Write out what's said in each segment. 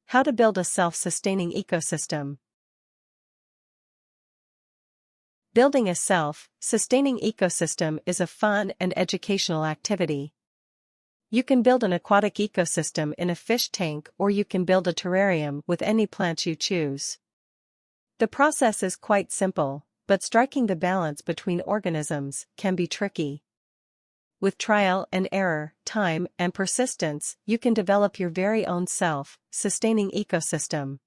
How to build a self-sustaining ecosystem. Building a self-sustaining ecosystem is a fun and educational activity. You can build an aquatic ecosystem in a fish tank, or you can build a terrarium with any plants you choose. The process is quite simple, but striking the balance between organisms can be tricky. With trial and error, time, and persistence, you can develop your very own self-sustaining ecosystem.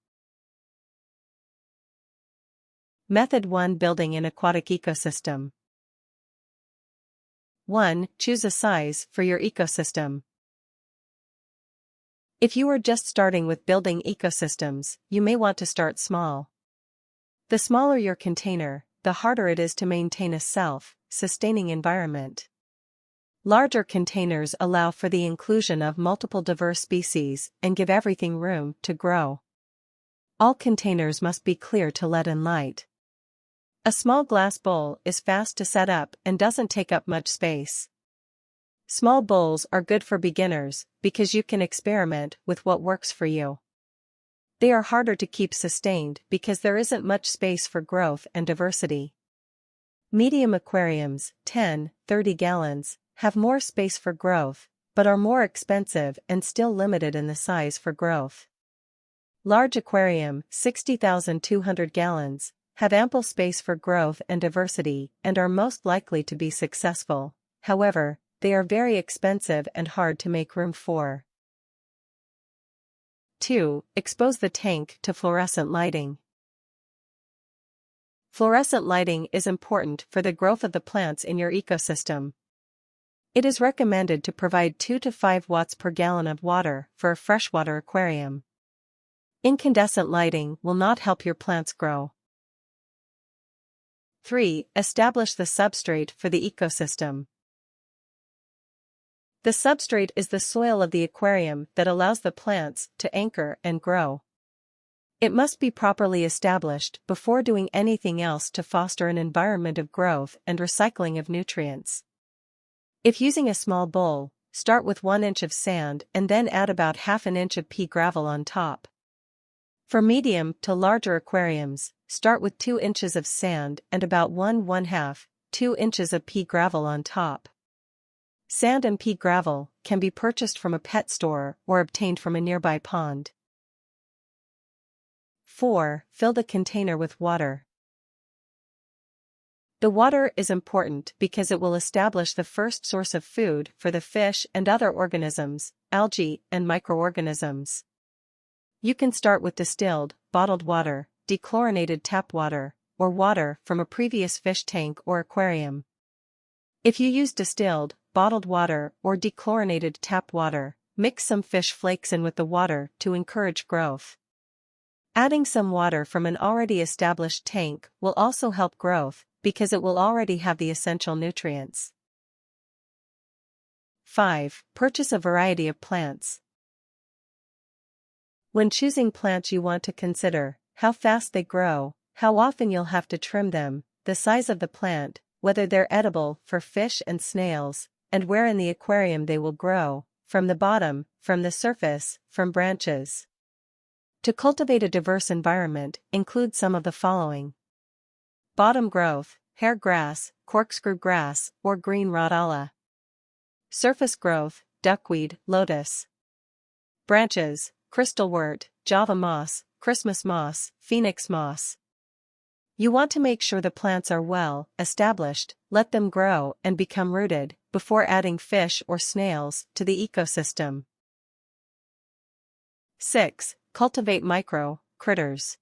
Method 1. Building an aquatic ecosystem. 1. Choose a size for your ecosystem. If you are just starting with building ecosystems, you may want to start small. The smaller your container, the harder it is to maintain a self-sustaining environment. Larger containers allow for the inclusion of multiple diverse species and give everything room to grow. All containers must be clear to let in light. A small glass bowl is fast to set up and doesn't take up much space. Small bowls are good for beginners because you can experiment with what works for you. They are harder to keep sustained because there isn't much space for growth and diversity. Medium aquariums, 10-30 gallons, have more space for growth, but are more expensive and still limited in the size for growth. Large aquarium, 60,200 gallons, have ample space for growth and diversity and are most likely to be successful. However, they are very expensive and hard to make room for. 2. Expose the tank to fluorescent lighting. Fluorescent lighting is important for the growth of the plants in your ecosystem. It is recommended to provide 2 to 5 watts per gallon of water for a freshwater aquarium. Incandescent lighting will not help your plants grow. 3. Establish the substrate for the ecosystem. The substrate is the soil of the aquarium that allows the plants to anchor and grow. It must be properly established before doing anything else to foster an environment of growth and recycling of nutrients. If using a small bowl, start with 1 inch of sand and then add about half an inch of pea gravel on top. For medium to larger aquariums, start with 2 inches of sand and about 1/2–2 inches of pea gravel on top. Sand and pea gravel can be purchased from a pet store or obtained from a nearby pond. 4. Fill the container with water. The water is important because it will establish the first source of food for the fish and other organisms, algae and microorganisms. You can start with distilled, bottled water, dechlorinated tap water, or water from a previous fish tank or aquarium. If you use distilled, bottled water or dechlorinated tap water, mix some fish flakes in with the water to encourage growth. Adding some water from an already established tank will also help growth because it will already have the essential nutrients. 5. Purchase a variety of plants. When choosing plants, you want to consider how fast they grow, how often you'll have to trim them, the size of the plant, whether they're edible for fish and snails, and where in the aquarium they will grow, from the bottom, from the surface, from branches. To cultivate a diverse environment, include some of the following. Bottom growth, hair grass, corkscrew grass, or green rhodala. Surface growth, duckweed, lotus. Branches, crystalwort, Java moss, Christmas moss, phoenix moss. You want to make sure the plants are well established, let them grow and become rooted, before adding fish or snails to the ecosystem. 6. Cultivate micro-critters.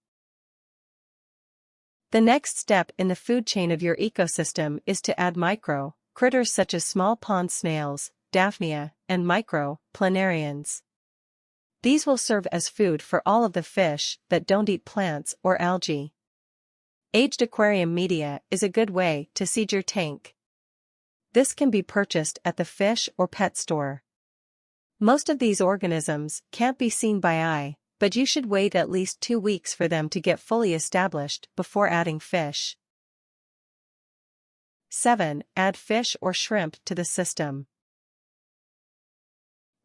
The next step in the food chain of your ecosystem is to add micro-critters such as small pond snails, Daphnia, and micro-planarians. These will serve as food for all of the fish that don't eat plants or algae. Aged aquarium media is a good way to seed your tank. This can be purchased at the fish or pet store. Most of these organisms can't be seen by eye, but you should wait at least 2 weeks for them to get fully established before adding fish. 7. Add fish or shrimp to the system.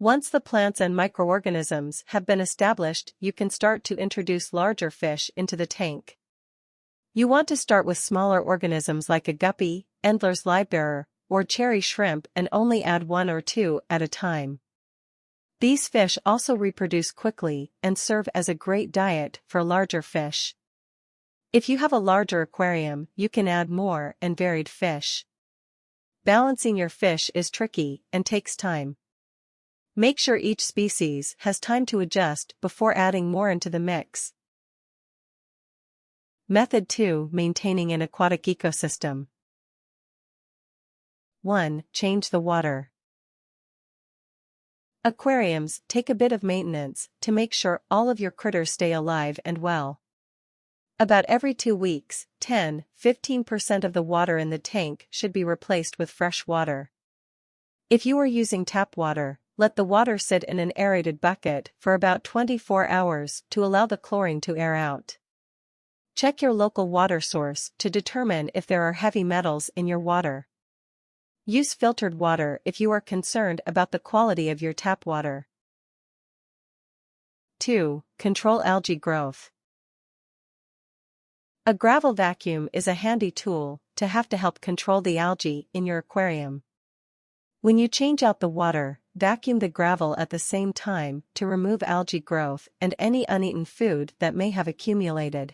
Once the plants and microorganisms have been established, you can start to introduce larger fish into the tank. You want to start with smaller organisms like a guppy, Endler's livebearer, or cherry shrimp and only add 1 or 2 at a time. These fish also reproduce quickly and serve as a great diet for larger fish. If you have a larger aquarium, you can add more and varied fish. Balancing your fish is tricky and takes time. Make sure each species has time to adjust before adding more into the mix. Method 2: Maintaining an aquatic ecosystem. 1. Change the water. Aquariums take a bit of maintenance to make sure all of your critters stay alive and well. About every 2 weeks, 10–15% of the water in the tank should be replaced with fresh water. If you are using tap water, let the water sit in an aerated bucket for about 24 hours to allow the chlorine to air out. Check your local water source to determine if there are heavy metals in your water. Use filtered water if you are concerned about the quality of your tap water. 2. Control algae growth. A gravel vacuum is a handy tool to help control the algae in your aquarium. When you change out the water, vacuum the gravel at the same time to remove algae growth and any uneaten food that may have accumulated.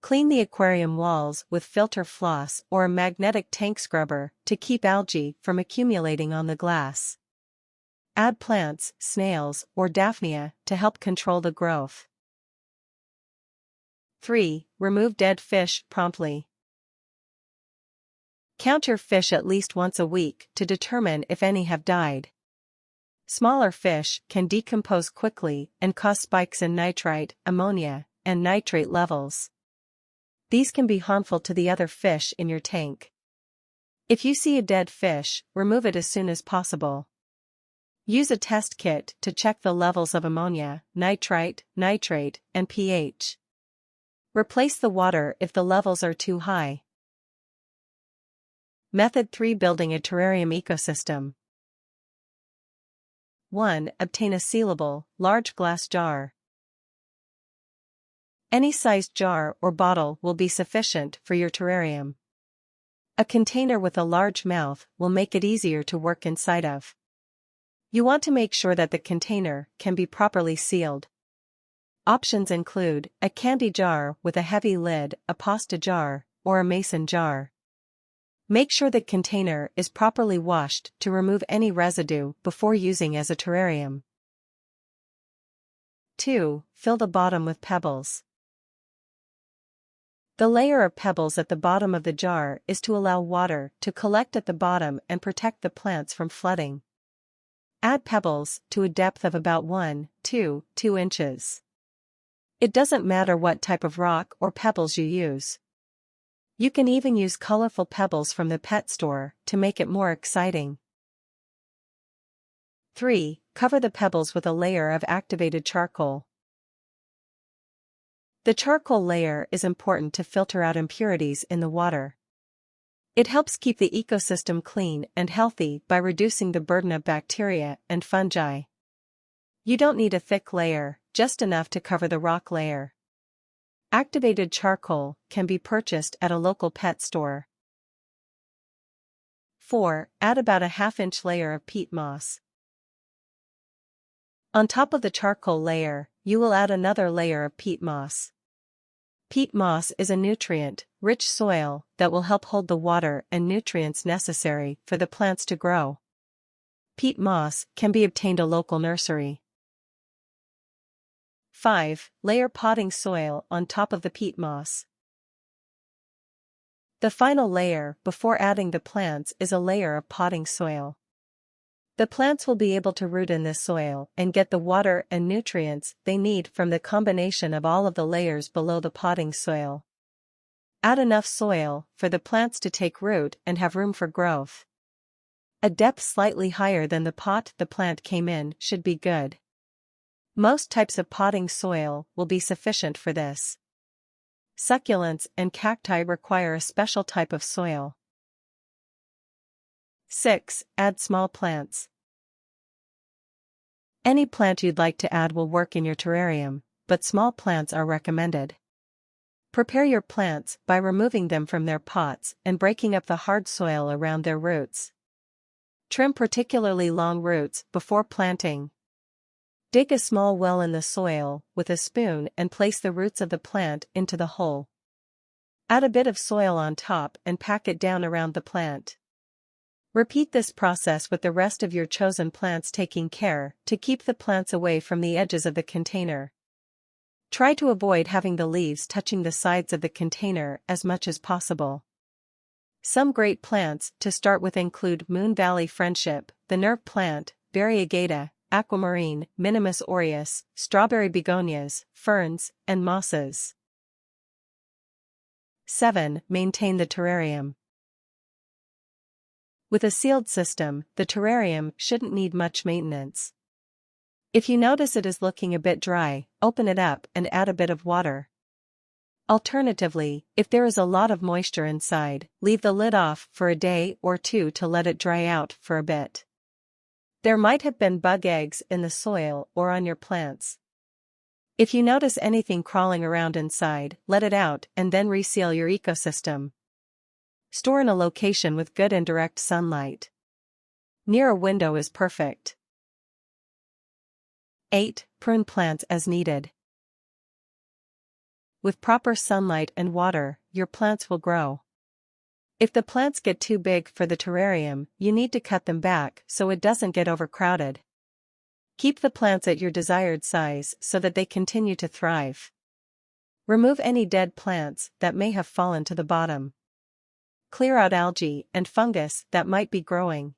Clean the aquarium walls with filter floss or a magnetic tank scrubber to keep algae from accumulating on the glass. Add plants, snails, or daphnia to help control the growth. 3. Remove dead fish promptly. Count your fish at least once a week to determine if any have died. Smaller fish can decompose quickly and cause spikes in nitrite, ammonia, and nitrate levels. These can be harmful to the other fish in your tank. If you see a dead fish, remove it as soon as possible. Use a test kit to check the levels of ammonia, nitrite, nitrate, and pH. Replace the water if the levels are too high. Method 3: Building a terrarium ecosystem. 1. Obtain a sealable, large glass jar. Any sized jar or bottle will be sufficient for your terrarium. A container with a large mouth will make it easier to work inside of. You want to make sure that the container can be properly sealed. Options include a candy jar with a heavy lid, a pasta jar, or a mason jar. Make sure the container is properly washed to remove any residue before using as a terrarium. 2. Fill the bottom with pebbles. The layer of pebbles at the bottom of the jar is to allow water to collect at the bottom and protect the plants from flooding. Add pebbles to a depth of about 1–2 inches. It doesn't matter what type of rock or pebbles you use. You can even use colorful pebbles from the pet store to make it more exciting. 3. Cover the pebbles with a layer of activated charcoal. The charcoal layer is important to filter out impurities in the water. It helps keep the ecosystem clean and healthy by reducing the burden of bacteria and fungi. You don't need a thick layer, just enough to cover the rock layer. Activated charcoal can be purchased at a local pet store. 4. Add about a ½ inch layer of peat moss. On top of the charcoal layer, you will add another layer of peat moss. Peat moss is a nutrient-rich soil that will help hold the water and nutrients necessary for the plants to grow. Peat moss can be obtained at a local nursery. 5. Layer potting soil on top of the peat moss. The final layer before adding the plants is a layer of potting soil. The plants will be able to root in this soil and get the water and nutrients they need from the combination of all of the layers below the potting soil. Add enough soil for the plants to take root and have room for growth. A depth slightly higher than the pot the plant came in should be good. Most types of potting soil will be sufficient for this. Succulents and cacti require a special type of soil. 6. Add small plants. Any plant you'd like to add will work in your terrarium, but small plants are recommended. Prepare your plants by removing them from their pots and breaking up the hard soil around their roots. Trim particularly long roots before planting. Dig a small well in the soil with a spoon and place the roots of the plant into the hole. Add a bit of soil on top and pack it down around the plant. Repeat this process with the rest of your chosen plants, taking care to keep the plants away from the edges of the container. Try to avoid having the leaves touching the sides of the container as much as possible. Some great plants to start with include Moon Valley Friendship, the nerve plant, Variegata, aquamarine, Minimus aureus, strawberry begonias, ferns, and mosses. 7. Maintain the terrarium. With a sealed system, the terrarium shouldn't need much maintenance. If you notice it is looking a bit dry, open it up and add a bit of water. Alternatively, if there is a lot of moisture inside, leave the lid off for a day or two to let it dry out for a bit. There might have been bug eggs in the soil or on your plants. If you notice anything crawling around inside, let it out and then reseal your ecosystem. Store in a location with good indirect sunlight. Near a window is perfect. 8. Prune plants as needed. With proper sunlight and water, your plants will grow. If the plants get too big for the terrarium, you need to cut them back so it doesn't get overcrowded. Keep the plants at your desired size so that they continue to thrive. Remove any dead plants that may have fallen to the bottom. Clear out algae and fungus that might be growing.